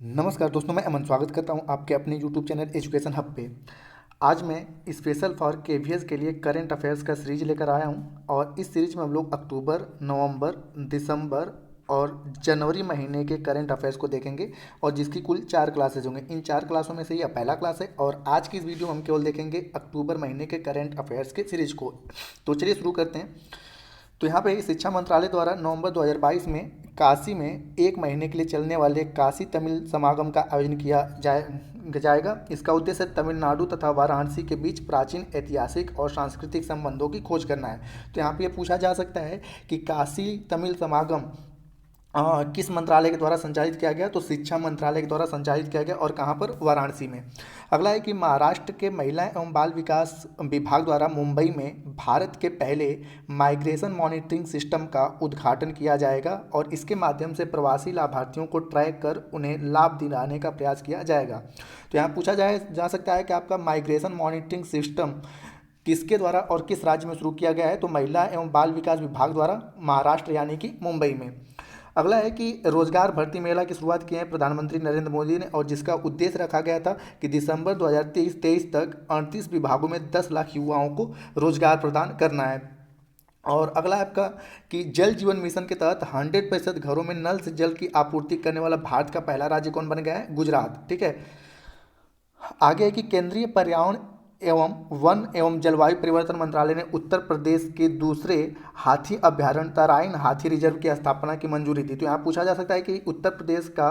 नमस्कार दोस्तों, मैं अमन स्वागत करता हूं आपके अपने यूट्यूब चैनल एजुकेशन हब पे। आज मैं स्पेशल फॉर केवीएस के लिए करंट अफेयर्स का सीरीज लेकर आया हूं और इस सीरीज में हम लोग अक्टूबर, नवंबर, दिसंबर और जनवरी महीने के करंट अफेयर्स को देखेंगे और जिसकी कुल 4 क्लासेज होंगे। इन 4 क्लासों में से यह पहला क्लास है और आज की इस वीडियो में हम केवल देखेंगे अक्टूबर महीने के करंट अफेयर्स के सीरीज को। तो चलिए शुरू करते हैं। तो यहाँ पे शिक्षा मंत्रालय द्वारा नवंबर 2022 में काशी में 1 महीने के लिए चलने वाले काशी तमिल समागम का आयोजन किया जाएगा। इसका उद्देश्य तमिलनाडु तथा वाराणसी के बीच प्राचीन ऐतिहासिक और सांस्कृतिक संबंधों की खोज करना है। तो यहाँ पे ये पूछा जा सकता है कि काशी तमिल समागम किस मंत्रालय के द्वारा संचालित किया गया। तो शिक्षा मंत्रालय के द्वारा संचालित किया गया और कहाँ पर, वाराणसी में। अगला है कि महाराष्ट्र के महिला एवं बाल विकास विभाग द्वारा मुंबई में भारत के पहले माइग्रेशन मॉनिटरिंग सिस्टम का उद्घाटन किया जाएगा और इसके माध्यम से प्रवासी लाभार्थियों को ट्रैक कर उन्हें लाभ दिलाने का प्रयास किया जाएगा। तो यहाँ पूछा जा सकता है कि आपका माइग्रेशन मॉनिटरिंग सिस्टम किसके द्वारा और किस राज्य में शुरू किया गया है। तो महिला एवं बाल विकास विभाग द्वारा महाराष्ट्र यानी कि मुंबई में। अगला है कि रोजगार भर्ती मेला की शुरुआत की है प्रधानमंत्री नरेंद्र मोदी ने और जिसका उद्देश्य रखा गया था कि दिसंबर 2023 तक 38 विभागों में 10 लाख युवाओं को रोजगार प्रदान करना है। और अगला है आपका कि जल जीवन मिशन के तहत 100% घरों में नल से जल की आपूर्ति करने वाला भारत का पहला राज्य कौन बन गया है, गुजरात। ठीक है। आगे है कि केंद्रीय पर्यावरण एवं वन एवं जलवायु परिवर्तन मंत्रालय ने उत्तर प्रदेश के दूसरे हाथी अभ्यारण्य तराइन हाथी रिजर्व की स्थापना की मंजूरी दी। तो यहाँ पूछा जा सकता है कि उत्तर प्रदेश का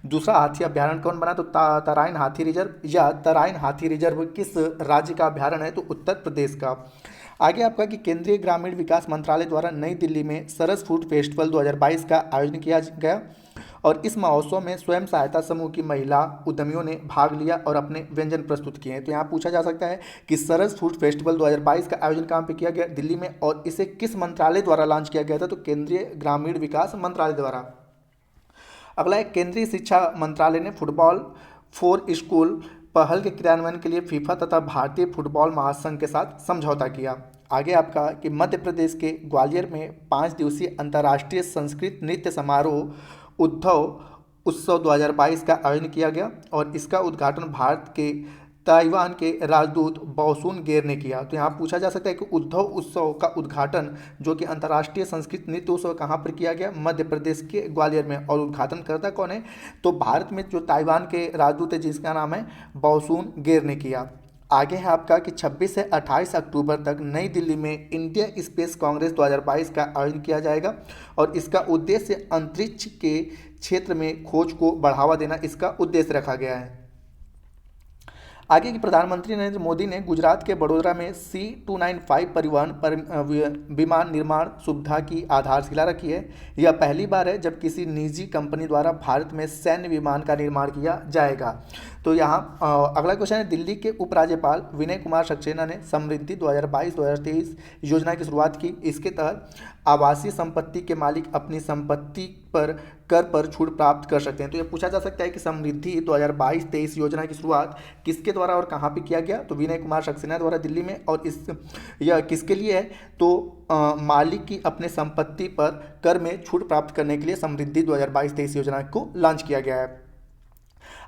दूसरा हाथी अभ्यारण्य कौन बना। तो तराइन हाथी रिजर्व या तराइन हाथी रिजर्व किस राज्य का अभ्यारण्य है। तो उत्तर प्रदेश का। आगे आपका कि केंद्रीय ग्रामीण विकास मंत्रालय द्वारा नई दिल्ली में सरस फूड फेस्टिवल 2022 का आयोजन किया गया और इस महोत्सव में स्वयं सहायता समूह की महिला उद्यमियों ने भाग लिया और अपने व्यंजन प्रस्तुत किए हैं। तो यहाँ पूछा जा सकता है कि सरस फूड फेस्टिवल 2022 का आयोजन कहाँ पे किया गया, दिल्ली में, और इसे किस मंत्रालय द्वारा लॉन्च किया गया था। तो केंद्रीय ग्रामीण विकास मंत्रालय द्वारा। अगला है केंद्रीय शिक्षा मंत्रालय ने फुटबॉल फॉर स्कूल पहल के क्रियान्वयन के लिए फीफा तथा भारतीय फुटबॉल महासंघ के साथ समझौता किया। आगे आपका कि मध्य प्रदेश के ग्वालियर में 5 दिवसीय अंतर्राष्ट्रीय संस्कृत नृत्य समारोह उद्धव उत्सव 2022 का आयोजन किया गया और इसका उद्घाटन भारत के ताइवान के राजदूत बॉसुन गेर ने किया। तो यहाँ पूछा जा सकता है कि उद्धव उत्सव का उद्घाटन जो कि अंतर्राष्ट्रीय संस्कृत नृत्य उत्सव कहाँ पर किया गया, मध्य प्रदेश के ग्वालियर में, और उद्घाटनकर्ता कौन है। तो भारत में जो ताइवान के राजदूत है जिसका नाम है बॉसुन गेर ने किया। आगे है आपका कि 26 से 28 अक्टूबर तक नई दिल्ली में इंडिया स्पेस कांग्रेस 2022 का आयोजन किया जाएगा और इसका उद्देश्य अंतरिक्ष के क्षेत्र में खोज को बढ़ावा देना इसका उद्देश्य रखा गया है। आगे की प्रधानमंत्री नरेंद्र मोदी ने गुजरात के बड़ोदरा में C295 परिवहन विमान निर्माण सुविधा की आधारशिला रखी है। यह पहली बार है जब किसी निजी कंपनी द्वारा भारत में सैन्य विमान का निर्माण किया जाएगा। तो यहाँ अगला क्वेश्चन है, दिल्ली के उपराज्यपाल विनय कुमार सक्सेना ने समृद्धि 2022-2023 योजना की शुरुआत की। इसके तहत आवासीय संपत्ति के मालिक अपनी संपत्ति पर कर पर छूट प्राप्त कर सकते हैं। तो ये पूछा जा सकता है कि समृद्धि 2022-23 योजना की शुरुआत किसके द्वारा और कहाँ पे किया गया। तो विनय कुमार सक्सेना द्वारा दिल्ली में। और यह किसके लिए है। तो मालिक की अपने संपत्ति पर कर में छूट प्राप्त करने के लिए समृद्धि 2022-23 योजना को लॉन्च किया गया है।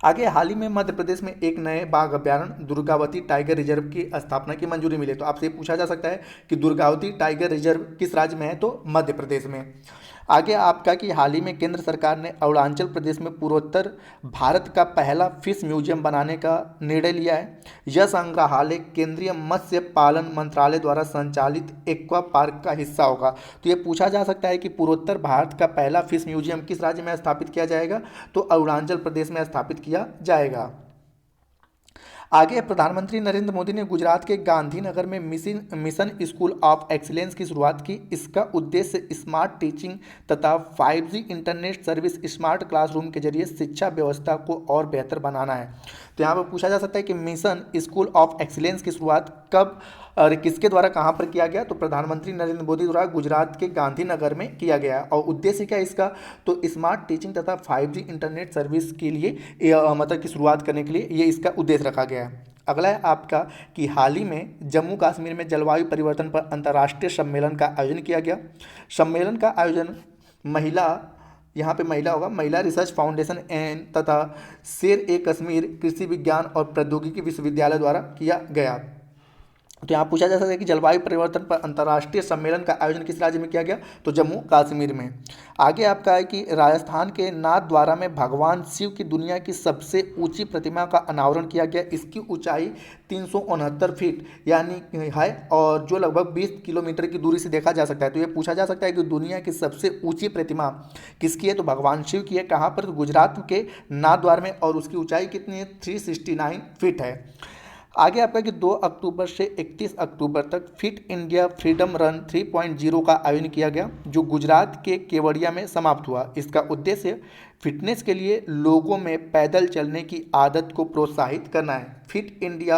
आगे हाल ही में मध्य प्रदेश में एक नए बाघ अभ्यारण्य दुर्गावती टाइगर रिजर्व की स्थापना की मंजूरी मिली। तो आपसे पूछा जा सकता है कि दुर्गावती टाइगर रिजर्व किस राज्य में है। तो मध्य प्रदेश में। आगे आपका कि हाल ही में केंद्र सरकार ने अरुणाचल प्रदेश में पूर्वोत्तर भारत का पहला फिश म्यूजियम बनाने का निर्णय लिया है। यह संग्रहालय केंद्रीय मत्स्य पालन मंत्रालय द्वारा संचालित एक्वा पार्क का हिस्सा होगा। तो ये पूछा जा सकता है कि पूर्वोत्तर भारत का पहला फिश म्यूजियम किस राज्य में स्थापित किया जाएगा। तो अरुणाचल प्रदेश में स्थापित किया जाएगा। आगे प्रधानमंत्री नरेंद्र मोदी ने गुजरात के गांधीनगर में मिशन स्कूल ऑफ एक्सीलेंस की शुरुआत की। इसका उद्देश्य स्मार्ट टीचिंग तथा 5G internet service smart classroom के जरिए शिक्षा व्यवस्था को और बेहतर बनाना है। तो यहाँ पर पूछा जा सकता है कि मिशन स्कूल ऑफ एक्सीलेंस की शुरुआत कब और किसके द्वारा कहाँ पर किया गया। तो प्रधानमंत्री नरेंद्र मोदी द्वारा गुजरात के गांधीनगर में किया गया। और उद्देश्य क्या है इसका। तो स्मार्ट टीचिंग तथा 5G इंटरनेट सर्विस के लिए मतलब की शुरुआत करने के लिए ये इसका उद्देश्य रखा गया है। अगला है आपका कि हाल ही में जम्मू कश्मीर में जलवायु परिवर्तन पर अंतर्राष्ट्रीय सम्मेलन का आयोजन किया गया। सम्मेलन का आयोजन महिला यहाँ पे महिला होगा, महिला रिसर्च फाउंडेशन एन तथा शेर ए कश्मीर कृषि विज्ञान और प्रौद्योगिकी विश्वविद्यालय द्वारा किया गया। तो यहाँ पूछा जा सकता है कि जलवायु परिवर्तन पर अंतर्राष्ट्रीय सम्मेलन का आयोजन किस राज्य में किया गया, तो जम्मू कश्मीर में। आगे आपका है कि राजस्थान के नाथद्वारा में भगवान शिव की दुनिया की सबसे ऊंची प्रतिमा का अनावरण किया गया। इसकी ऊंचाई 369 फीट यानी है और जो लगभग 20 किलोमीटर की दूरी से देखा जा सकता है। तो ये पूछा जा सकता है कि दुनिया की सबसे ऊंची प्रतिमा किसकी है, तो भगवान शिव की है। कहाँ पर, तो गुजरात के नाथद्वारा में, और उसकी ऊंचाई कितनी है, 369 फीट है। आगे आपका कि 2 अक्टूबर से 31 अक्टूबर तक फिट इंडिया फ्रीडम रन 3.0 का आयोजन किया गया, जो गुजरात के केवड़िया में समाप्त हुआ। इसका उद्देश्य फिटनेस के लिए लोगों में पैदल चलने की आदत को प्रोत्साहित करना है। फिट इंडिया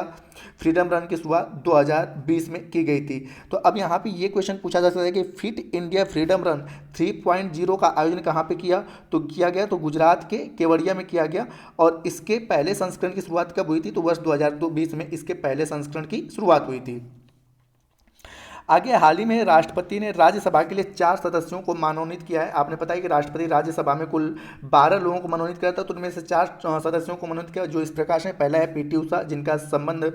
फ्रीडम रन की शुरुआत 2020 में की गई थी। तो अब यहाँ पे ये क्वेश्चन पूछा जा सकता है कि फिट इंडिया फ्रीडम रन 3.0 का आयोजन कहाँ पे किया, तो किया गया तो गुजरात के केवड़िया में किया गया। और इसके पहले संस्करण की शुरुआत कब हुई थी, तो वर्ष 2020 में इसके पहले संस्करण की शुरुआत हुई थी। आगे हाल ही में राष्ट्रपति ने राज्यसभा के लिए 4 सदस्यों को मनोनीत किया है। आपने पता है कि राष्ट्रपति राज्यसभा में कुल 12 लोगों को मनोनीत किया था, तो उनमें से 4 सदस्यों को मनोनीत किया, जो इस प्रकार से। पहला है पीटी उषा, जिनका संबंध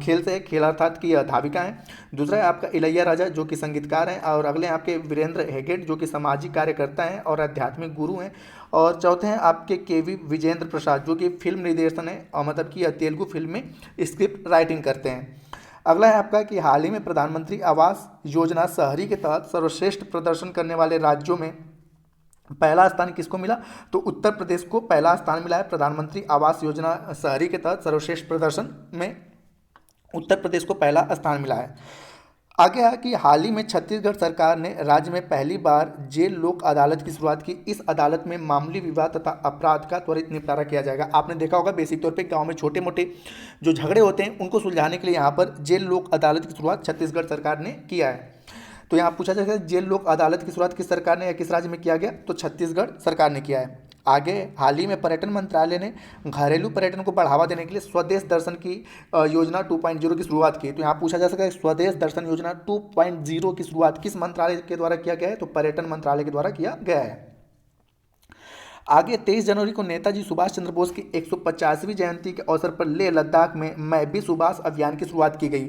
खेल से है, खेल अर्थात की धाविका है। दूसरा है आपका इलैया राजा, जो कि संगीतकार हैं। और अगले हैं आपके वीरेंद्र हेगड़े, जो कि सामाजिक कार्यकर्ता हैं और आध्यात्मिक गुरु हैं। और चौथे हैं आपके केवी विजेंद्र प्रसाद, जो कि फिल्म निर्देशन है और मतलब कि तेलुगु फिल्म में स्क्रिप्ट राइटिंग करते हैं। अगला है आपका कि हाल ही में प्रधानमंत्री आवास योजना शहरी के तहत सर्वश्रेष्ठ प्रदर्शन करने वाले राज्यों में पहला स्थान किसको मिला, तो उत्तर प्रदेश को पहला स्थान मिला है। प्रधानमंत्री आवास योजना शहरी के तहत सर्वश्रेष्ठ प्रदर्शन में उत्तर प्रदेश को पहला स्थान मिला है। आगे है कि हाल ही में छत्तीसगढ़ सरकार ने राज्य में पहली बार जेल लोक अदालत की शुरुआत की। इस अदालत में मामूली विवाद तथा अपराध का त्वरित निपटारा किया जाएगा। आपने देखा होगा बेसिक तौर पे गांव में छोटे मोटे जो झगड़े होते हैं उनको सुलझाने के लिए यहाँ पर जेल लोक अदालत की शुरुआत छत्तीसगढ़ सरकार ने किया है। तो यहाँ पूछा जाएगा जेल लोक अदालत की शुरुआत किस सरकार ने या किस राज्य में किया गया, तो छत्तीसगढ़ सरकार ने किया है। आगे हाल ही में पर्यटन मंत्रालय ने घरेलू पर्यटन को बढ़ावा देने के लिए स्वदेश दर्शन की योजना 2.0 की शुरुआत की। तो यहाँ पूछा जा सकता है स्वदेश दर्शन योजना 2.0 की शुरुआत किस मंत्रालय के द्वारा किया गया है, तो पर्यटन मंत्रालय के द्वारा किया गया है। आगे 23 जनवरी को नेताजी सुभाष चंद्र बोस की 150वीं जयंती के अवसर पर लेह लद्दाख में मैं भी सुभाष अभियान की शुरुआत की गई।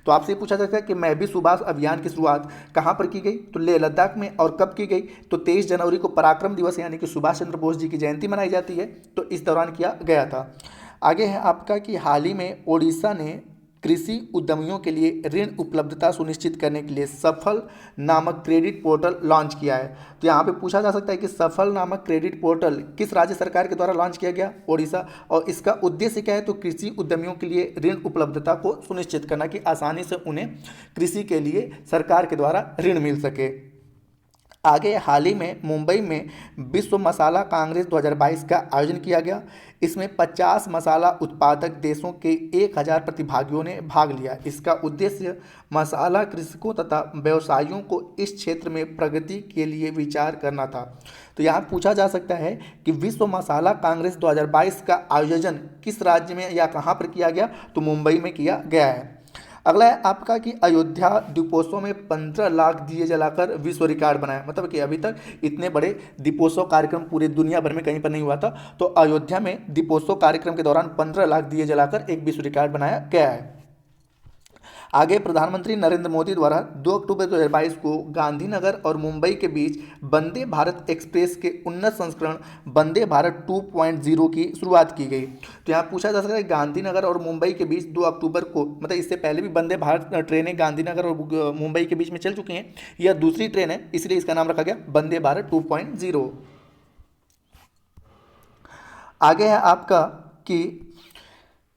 तो आपसे पूछा जाता है कि मैं भी सुभाष अभियान की शुरुआत कहाँ पर की गई, तो लेह लद्दाख में। और कब की गई, तो 23 जनवरी को पराक्रम दिवस यानी कि सुभाष चंद्र बोस जी की जयंती मनाई जाती है, तो इस दौरान किया गया था। आगे है आपका कि हाल ही में ओडिशा ने कृषि उद्यमियों के लिए ऋण उपलब्धता सुनिश्चित करने के लिए सफल नामक क्रेडिट पोर्टल लॉन्च किया है। तो यहाँ पे पूछा जा सकता है कि सफल नामक क्रेडिट पोर्टल किस राज्य सरकार के द्वारा लॉन्च किया गया, ओडिशा। और इसका उद्देश्य क्या है, तो कृषि उद्यमियों के लिए ऋण उपलब्धता को सुनिश्चित करना कि आसानी से उन्हें कृषि के लिए सरकार के द्वारा ऋण मिल सके। आगे हाल ही में मुंबई में विश्व मसाला कांग्रेस 2022 का आयोजन किया गया। इसमें 50 मसाला उत्पादक देशों के 1000 प्रतिभागियों ने भाग लिया। इसका उद्देश्य मसाला कृषकों तथा व्यवसायियों को इस क्षेत्र में प्रगति के लिए विचार करना था। तो यहाँ पूछा जा सकता है कि विश्व मसाला कांग्रेस 2022 का आयोजन किस राज्य में या कहाँ पर किया गया, तो मुंबई में किया गया है। अगला है आपका कि अयोध्या दीपोत्सव में 15 लाख दिए जलाकर विश्व रिकॉर्ड बनाया। मतलब कि अभी तक इतने बड़े दीपोत्सव कार्यक्रम पूरे दुनिया भर में कहीं पर नहीं हुआ था। तो अयोध्या में दीपोत्सव कार्यक्रम के दौरान 15 लाख दिए जलाकर एक विश्व रिकॉर्ड बनाया गया है। आगे प्रधानमंत्री नरेंद्र मोदी द्वारा 2 अक्टूबर 2022 को गांधीनगर और मुंबई के बीच वंदे भारत एक्सप्रेस के उन्नत संस्करण वंदे भारत 2.0 की शुरुआत की गई। तो यहाँ पूछा जा सकता है गांधीनगर और मुंबई के बीच 2 अक्टूबर को, मतलब इससे पहले भी वंदे भारत ट्रेनें गांधीनगर और मुंबई के बीच में चल चुकी हैं, यह दूसरी ट्रेन है, इसलिए इसका नाम रखा गया वंदे भारत 2.0। आगे है आपका कि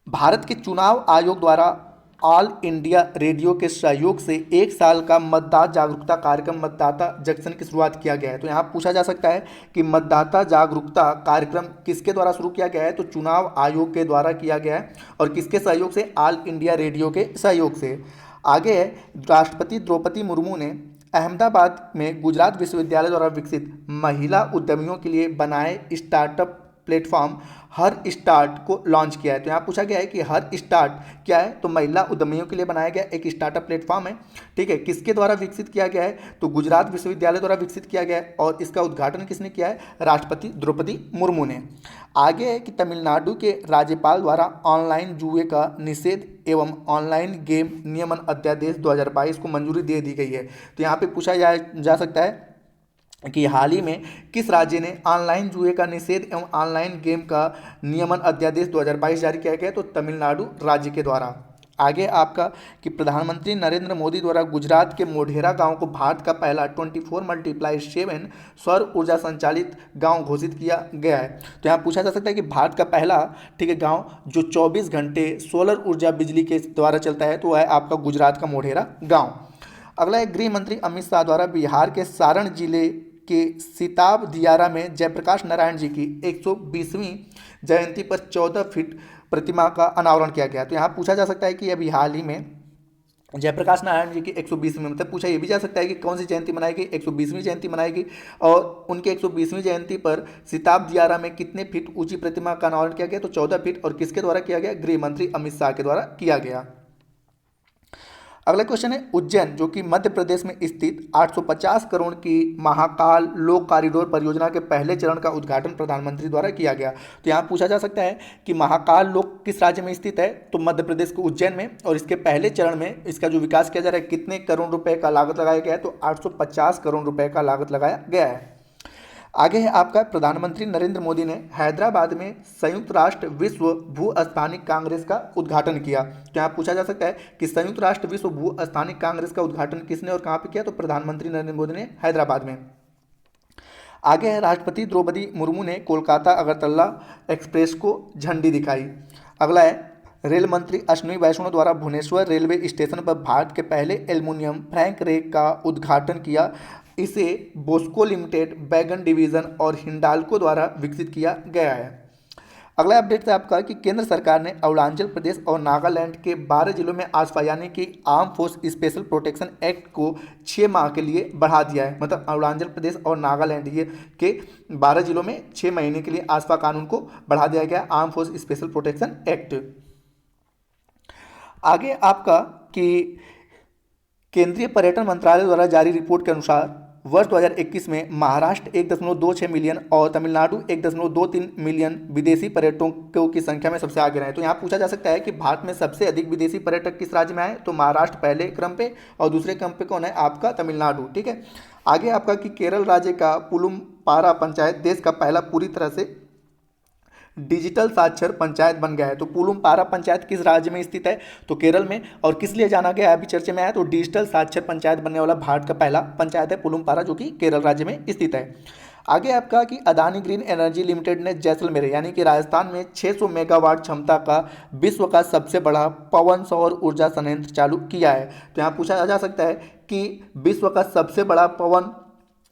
भारत के चुनाव आयोग द्वारा ऑल इंडिया रेडियो के सहयोग से 1 साल का मतदाता जागरूकता कार्यक्रम मतदाता जंक्शन की शुरुआत किया गया है। तो यहाँ पूछा जा सकता है कि मतदाता जागरूकता कार्यक्रम किसके द्वारा शुरू किया गया है, तो चुनाव आयोग के द्वारा किया गया है। और किसके सहयोग से, ऑल इंडिया रेडियो के सहयोग से। आगे है राष्ट्रपति द्रौपदी मुर्मू ने अहमदाबाद में गुजरात विश्वविद्यालय द्वारा विकसित महिला उद्यमियों के लिए बनाए स्टार्टअप प्लेटफॉर्म हर स्टार्ट को लॉन्च किया है। तो यहाँ पूछा गया है कि हर स्टार्ट क्या है, तो महिला उद्यमियों के लिए बनाया गया एक स्टार्टअप प्लेटफॉर्म है, ठीक है। किसके द्वारा विकसित किया गया है, तो गुजरात विश्वविद्यालय द्वारा विकसित किया गया है और इसका उद्घाटन किसने किया है, राष्ट्रपति द्रौपदी मुर्मू ने। आगे है कि तमिलनाडु के राज्यपाल द्वारा ऑनलाइन जुए का निषेध एवं ऑनलाइन गेम नियमन अध्यादेश 2022 को मंजूरी दे दी गई है। तो यहाँ पे पूछा जा सकता है कि हाल ही में किस राज्य ने ऑनलाइन जुए का निषेध एवं ऑनलाइन गेम का नियमन अध्यादेश 2022 जारी किया गया, तो तमिलनाडु राज्य के द्वारा। आगे आपका कि प्रधानमंत्री नरेंद्र मोदी द्वारा गुजरात के मोढेरा गांव को भारत का पहला 24x7 सौर ऊर्जा संचालित गांव घोषित किया गया है। तो यहाँ पूछा जा सकता है कि भारत का पहला, ठीक है, गांव जो 24 घंटे सोलर ऊर्जा बिजली के द्वारा चलता है, तो वह है आपका गुजरात का मोढेरा गाँव। अगला है गृह मंत्री अमित शाह द्वारा बिहार के सारण जिले के सिताब दियारा में जयप्रकाश नारायण जी की 120वीं जयंती पर 14 फीट प्रतिमा का अनावरण किया गया। तो यहाँ पूछा जा सकता है कि अभी हाल ही में जयप्रकाश नारायण जी की 120वीं, मतलब पूछा ये भी जा सकता है कि कौन सी जयंती मनाएगी, 120वीं जयंती मनाएगी, और उनके 120वीं जयंती पर सिताब दियारा में कितने फीट ऊंची प्रतिमा का अनावरण किया गया, तो 14 फीट, और किसके द्वारा किया गया, गृह मंत्री अमित शाह के द्वारा किया गया। अगला क्वेश्चन है उज्जैन, जो कि मध्य प्रदेश में स्थित 850 करोड़ की महाकाल लोक कॉरिडोर परियोजना के पहले चरण का उद्घाटन प्रधानमंत्री द्वारा किया गया। तो यहाँ पूछा जा सकता है कि महाकाल लोक किस राज्य में स्थित है, तो मध्य प्रदेश के उज्जैन में, और इसके पहले चरण में इसका जो विकास किया जा रहा है, कितने करोड़ रुपए का लागत लगाया गया है, तो 850 करोड़ रुपए का लागत लगाया गया है। आगे है आपका प्रधानमंत्री नरेंद्र मोदी ने हैदराबाद में संयुक्त राष्ट्र विश्व भू स्थानिक कांग्रेस का उद्घाटन किया। तो यहाँ पूछा जा सकता है कि संयुक्त राष्ट्र विश्व भू स्थानिक कांग्रेस का उद्घाटन किसने और कहाँ पे किया, तो प्रधानमंत्री नरेंद्र मोदी ने हैदराबाद में। आगे है राष्ट्रपति द्रौपदी मुर्मू ने कोलकाता अगरतला एक्सप्रेस को झंडी दिखाई। अगला है रेल मंत्री अश्विनी वैष्णव द्वारा भुवनेश्वर रेलवे स्टेशन पर भारत के पहले एल्युमिनियम फ्रैंक रेक का उद्घाटन किया। इसे बोस्को लिमिटेड, बैगन डिवीजन और हिंडाल्को द्वारा विकसित किया गया है। अगला अपडेट है आपका कि केंद्र सरकार ने अरुणाचल प्रदेश और नागालैंड के 12 जिलों में आसपा यानी कि arm force special protection act को 6 माह के लिए बढ़ा दिया है। मतलब अरुणाचल प्रदेश और नागालैंड ये के 12 जिलों में 6 महीने के लिए आसपा कानून को बढ़ा दिया गया, arm force special protection act. आगे आपका कि केंद्रीय पर्यटन मंत्रालय द्वारा जारी रिपोर्ट के अनुसार वर्ष 2021 में महाराष्ट्र 1.26 मिलियन और तमिलनाडु 1.23 मिलियन विदेशी पर्यटकों की संख्या में सबसे आगे रहे। तो यहाँ पूछा जा सकता है कि भारत में सबसे अधिक विदेशी पर्यटक किस राज्य में आए, तो महाराष्ट्र पहले क्रम पे और दूसरे क्रम पे कौन है, आपका तमिलनाडु, ठीक है। आगे आपका कि केरल राज्य का पुलुमपारा पंचायत देश का पहला पूरी तरह से डिजिटल साक्षर पंचायत बन गया है। तो पुलुमपारा पंचायत किस राज्य में स्थित है, तो केरल में, और किस लिए जाना गया है, अभी चर्चा में आया, तो डिजिटल साक्षर पंचायत बनने वाला भारत का पहला पंचायत है पुलुमपारा, जो कि केरल राज्य में स्थित है। आगे आपका कि अदानी ग्रीन एनर्जी लिमिटेड ने जैसलमेर यानी कि राजस्थान में 600 मेगावाट क्षमता का विश्व का सबसे बड़ा पवन सौर ऊर्जा संयंत्र चालू किया है। तो यहाँ पूछा जा सकता है कि विश्व का सबसे बड़ा पवन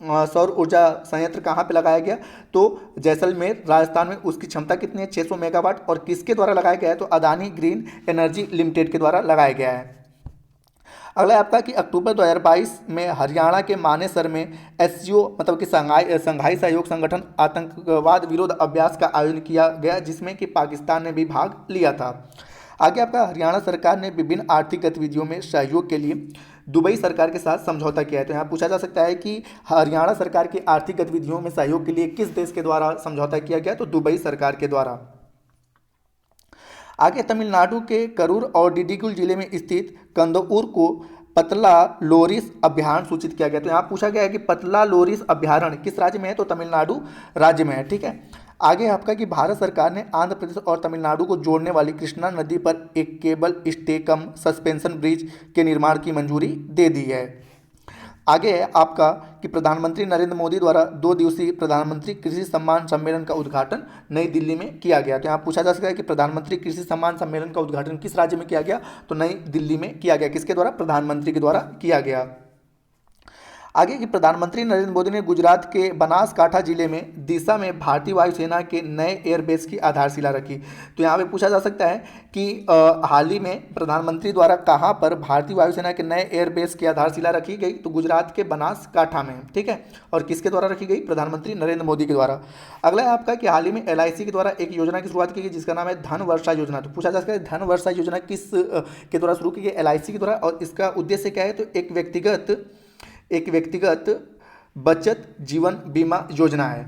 सौर ऊर्जा संयंत्र कहाँ पे लगाया गया, तो जैसलमेर राजस्थान में। उसकी क्षमता कितनी है, 600 मेगावाट, और किसके द्वारा लगाया गया है, तो अदानी ग्रीन एनर्जी लिमिटेड के द्वारा लगाया गया है। अगला आपका कि अक्टूबर 2022 में हरियाणा के मानेसर में एससीओ मतलब कि संघाई सहयोग संगठन आतंकवाद विरोध अभ्यास का आयोजन किया गया, जिसमें कि पाकिस्तान ने भी भाग लिया था। आगे आपका हरियाणा सरकार ने विभिन्न आर्थिक गतिविधियों में सहयोग के लिए दुबई सरकार के साथ समझौता किया है। तो यहाँ पूछा जा सकता है कि हरियाणा सरकार की आर्थिक गतिविधियों में सहयोग के लिए किस देश के द्वारा समझौता किया गया, तो दुबई सरकार के द्वारा। आगे तमिलनाडु के करूर और डिडिगुल जिले में स्थित कंदऊर को पतला लोरिस अभ्यारण्य सूचित किया गया। तो यहाँ पूछा गया है कि पतला लोरिस अभ्यारण्य किस राज्य में है, तो तमिलनाडु राज्य में है, ठीक है। आगे आपका कि भारत सरकार ने आंध्र प्रदेश और तमिलनाडु को जोड़ने वाली कृष्णा नदी पर एक केबल स्टे कम सस्पेंशन ब्रिज के निर्माण की मंजूरी दे दी है। आगे है आपका कि प्रधानमंत्री नरेंद्र मोदी द्वारा 2 दिवसीय प्रधानमंत्री कृषि सम्मान सम्मेलन का उद्घाटन नई दिल्ली में किया गया। तो यहाँ पूछा जा सकता है कि प्रधानमंत्री कृषि सम्मान सम्मेलन का उद्घाटन किस राज्य में किया गया, तो नई दिल्ली में किया गया। किसके द्वारा, प्रधानमंत्री के द्वारा किया गया। आगे कि प्रधानमंत्री नरेंद्र मोदी ने गुजरात के बनासकांठा जिले में दिशा में भारतीय वायुसेना के नए एयरबेस की आधारशिला रखी। तो यहाँ पे पूछा जा सकता है कि हाल ही में प्रधानमंत्री द्वारा कहाँ पर भारतीय वायुसेना के नए एयरबेस की आधारशिला रखी गई, तो गुजरात के बनासकांठा में, ठीक है। और किसके द्वारा रखी गई? प्रधानमंत्री नरेंद्र मोदी के द्वारा। अगला है आपका कि हाल ही में LIC के द्वारा एक योजना की शुरुआत की गई जिसका नाम है धन वर्षा योजना। तो पूछा जा सकता है धन वर्षा योजना किस के द्वारा शुरू की गई? LIC के द्वारा। और इसका उद्देश्य क्या है? तो एक व्यक्तिगत बचत जीवन बीमा योजना है।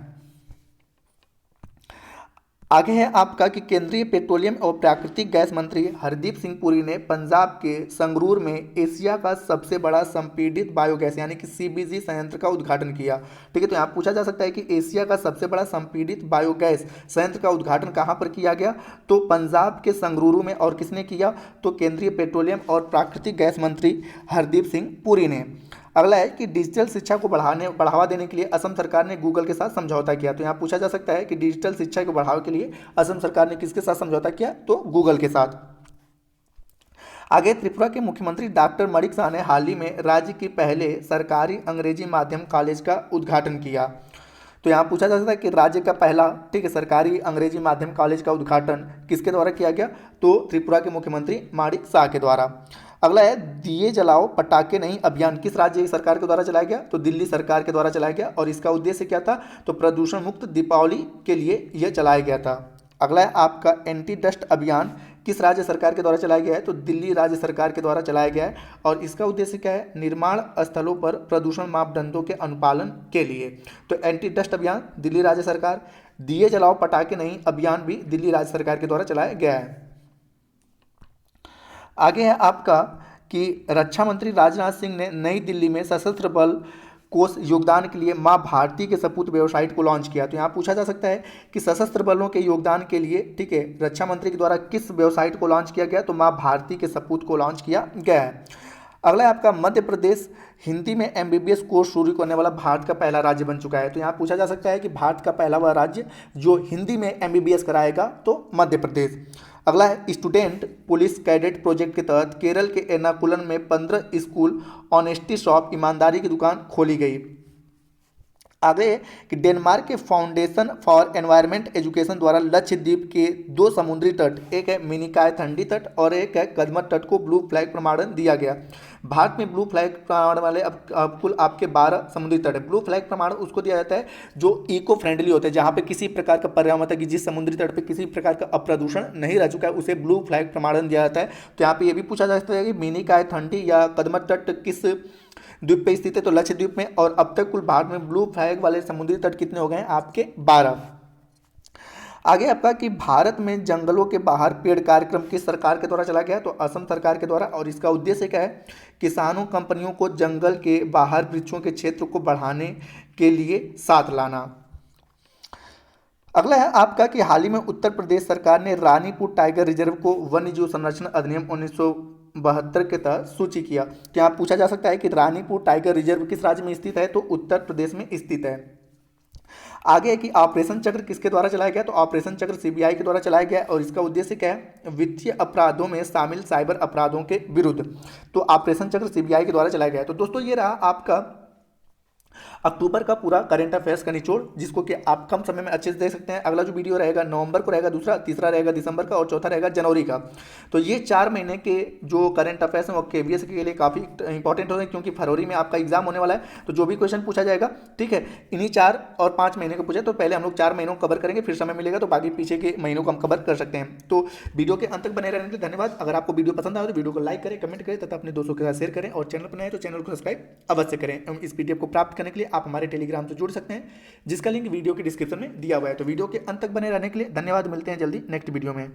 आगे है आपका कि केंद्रीय पेट्रोलियम और प्राकृतिक गैस मंत्री हरदीप सिंह पुरी ने पंजाब के संगरूर में एशिया का सबसे बड़ा संपीड़ित बायोगैस यानी कि CBG संयंत्र का उद्घाटन किया। ठीक है, तो यहाँ पूछा जा सकता है कि एशिया का सबसे बड़ा संपीड़ित बायोगैस संयंत्र का उद्घाटन कहाँ पर किया गया? तो पंजाब के संगरूर में। और किसने किया? तो केंद्रीय पेट्रोलियम और प्राकृतिक गैस मंत्री हरदीप सिंह पुरी ने। अगला है कि डिजिटल शिक्षा को बढ़ावा देने के लिए असम सरकार ने गूगल के साथ समझौता किया। तो यहाँ पूछा जा सकता है कि डिजिटल शिक्षा को बढ़ावा के लिए असम सरकार ने किसके साथ समझौता किया? तो गूगल के साथ। आगे त्रिपुरा के मुख्यमंत्री डॉक्टर मणिक शाह ने हाल ही में राज्य के पहले सरकारी अंग्रेजी माध्यम कॉलेज का उद्घाटन किया। तो यहाँ पूछा जा सकता है कि राज्य का पहला, ठीक है, सरकारी अंग्रेजी माध्यम कॉलेज का उद्घाटन किसके द्वारा किया गया? तो त्रिपुरा के मुख्यमंत्री माणिक शाह के द्वारा। अगला है दिए जलाओ पटाखे नहीं अभियान किस राज्य सरकार के द्वारा चलाया गया? तो दिल्ली सरकार के द्वारा चलाया गया। और इसका उद्देश्य क्या था? तो प्रदूषण मुक्त दीपावली के लिए यह चलाया गया था। अगला है आपका एंटी डस्ट अभियान किस राज्य सरकार के द्वारा चलाया गया है? तो दिल्ली राज्य सरकार के द्वारा चलाया गया है। और इसका उद्देश्य क्या है? निर्माण स्थलों पर प्रदूषण मापदंडों के अनुपालन के लिए। तो एंटी डस्ट अभियान दिल्ली राज्य सरकार, दिए जलाओ पटाखे नहीं अभियान भी दिल्ली राज्य सरकार के द्वारा चलाया गया है। आगे है आपका कि रक्षा मंत्री राजनाथ सिंह ने नई दिल्ली में सशस्त्र बल कोष योगदान के लिए मां भारती के सपूत वेबसाइट को लॉन्च किया। तो यहाँ पूछा जा सकता है कि सशस्त्र बलों के योगदान के लिए, ठीक है, रक्षा मंत्री के द्वारा किस वेबसाइट को लॉन्च किया गया? तो मां भारती के सपूत को लॉन्च किया गया है। अगला है आपका मध्य प्रदेश हिंदी में MBBS कोर्स शुरू करने वाला भारत का पहला राज्य बन चुका है। तो यहाँ पूछा जा सकता है कि भारत का पहला वह राज्य जो हिंदी में MBBS कराएगा, तो मध्य प्रदेश। अगला है स्टूडेंट पुलिस कैडेट प्रोजेक्ट के तहत केरल के एर्नाकुलम में 15 स्कूल ऑनेस्टी शॉप ईमानदारी की दुकान खोली गई। आगे कि डेनमार्क के फाउंडेशन फॉर एनवायरमेंट एजुकेशन द्वारा लक्षद्वीप के 2 समुद्री तट, एक है मिनिकॉय थंडी तट और एक है कदमत तट को ब्लू फ्लैग प्रमाणन दिया गया। भारत में ब्लू फ्लैग प्रमाणन वाले अब कुल आपके 12 समुद्री तट है। ब्लू फ्लैग प्रमाणन उसको दिया जाता है जो इको फ्रेंडली होते हैं, जहाँ पे किसी प्रकार का पर्यावरण, मतलब कि जिस समुद्री तट पे किसी प्रकार का अप्रदूषण नहीं रह चुका है, उसे ब्लू फ्लैग प्रमाणन दिया जाता है। तो यहाँ पे ये भी पूछा जा सकता है कि मिनिकॉय थंडी या कदमत तट किस द्वीप पे स्थित है? तो लक्षद्वीप में। और अब तक कुल भारत में ब्लू फ्लैग वाले समुद्री तट कितने हो गए हैं? आपके 12। आगे आपका कि भारत में जंगलों के बाहर पेड़ कार्यक्रम किस सरकार के द्वारा चलाया गया? तो असम सरकार के द्वारा। और इसका उद्देश्य क्या है? किसानों कंपनियों को जंगल के बाहर वृक्षों के क्षेत्र को बढ़ाने के लिए साथ लाना। अगला है आपका कि हाल ही में उत्तर प्रदेश सरकार ने रानीपुर टाइगर रिजर्व को वन्यजीव संरक्षण अधिनियम 1972 के तहत सूची किया। तो यहाँ पूछा जा सकता है कि रानीपुर टाइगर रिजर्व किस राज्य में स्थित है? तो उत्तर प्रदेश में स्थित है। आगे है कि ऑपरेशन चक्र किसके द्वारा चलाया गया? तो ऑपरेशन चक्र CBI के द्वारा चलाया गया। और इसका उद्देश्य क्या है? वित्तीय अपराधों में शामिल साइबर अपराधों के विरुद्ध। तो ऑपरेशन चक्र CBI के द्वारा चलाया गया। तो दोस्तों ये रहा आपका अक्टूबर का पूरा करंट अफेयर्स का निचोड़, जिसको कि आप कम समय में अच्छे से देख सकते हैं। अगला जो वीडियो रहेगा नवंबर को रहेगा, दूसरा, तीसरा रहेगा दिसंबर का और चौथा रहेगा जनवरी का। तो ये 4 महीने के जो करंट अफेयर्स हैं वो KVS के लिए काफ़ी इंपॉर्टेंट हो रहे हैं, क्योंकि फरवरी में आपका एग्जाम होने वाला है। तो जो भी क्वेश्चन पूछा जाएगा, ठीक है, इन्हीं 4 और 5 महीने को पूछे। तो पहले हम लोग 4 महीनों को कवर करेंगे, फिर समय मिलेगा तो बाकी पीछे के महीनों को हम कवर कर सकते हैं। तो वीडियो के अंत तक बने रहने के लिए धन्यवाद। अगर आपको वीडियो पसंद आए तो वीडियो को लाइक करें, कमेंट करें तथा अपने दोस्तों के साथ शेयर करें। और चैनल पर नए हैं तो चैनल को सब्सक्राइब अवश्य करें। इस PDF को प्राप्त करने के लिए आप हमारे टेलीग्राम से जुड़ सकते हैं, जिसका लिंक वीडियो के डिस्क्रिप्शन में दिया हुआ है। तो वीडियो के अंत तक बने रहने के लिए धन्यवाद। मिलते हैं जल्दी नेक्स्ट वीडियो में।